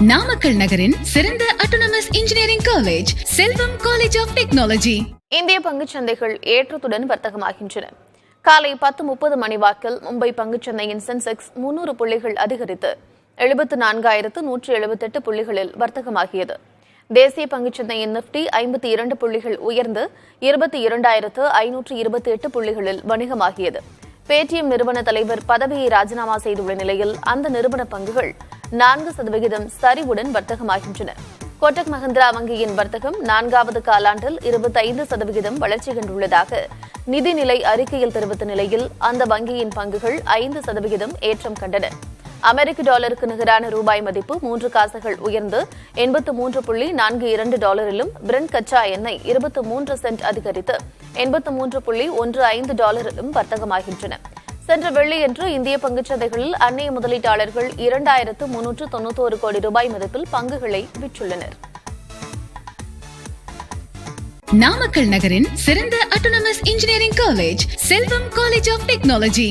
நாமக்கல் நகரின் சிறந்த autonomous engineering college Selvam college of technology. இந்திய பங்குச் சந்தைகள் ஏற்றத்துடன் வர்த்தகமாகின்றன. காலை 10:30 மணி வாக்கில் மும்பை பங்குச்சந்தையின் சென்செக்ஸ் 300 புள்ளிகள் அதிகரித்து 74,178 புள்ளிகளில் வர்த்தகமாகியது. தேசிய பங்குச்சந்தையின் நிப்டி 52 புள்ளிகள் உயர்ந்து 22,528 புள்ளிகளில் வணிகமாகியது. பேடிஎம் நிறுவன தலைவர் பதவியை ராஜினாமா செய்துள்ள நிலையில் அந்த நிறுவன பங்குகள் 4% சரிவுடன் வர்த்தகமாகின்றன. கோட்டக் மஹிந்திரா வங்கியின் வர்த்தகம் 4வது காலாண்டில் 25% வளர்ச்சி கண்டுள்ளதாக நிதிநிலை அறிக்கையில் தெரிவித்த நிலையில் அந்த வங்கியின் பங்குகள் 5% ஏற்றம் கண்டன. அமெரிக்க டாலருக்கு நிகரான ரூபாய் மதிப்பு 3 காசுகள் உயர்ந்து 83.42 டாலரிலும், பிரெண்ட் கச்சா எண்ணெய் 23 சென்ட் அதிகரித்து 83.15 டாலரிலும் வர்த்தகமாகின்றன. சென்ற வெள்ளியன்று இந்திய பங்குச்சந்தைகளில் அந்நிய முதலீட்டாளர்கள் 2,391 கோடி ரூபாய் மதிப்பில் பங்குகளை விற்றுள்ளனர். நாமக்கல் நகரின் சிறந்த autonomous engineering college Selvam college of technology.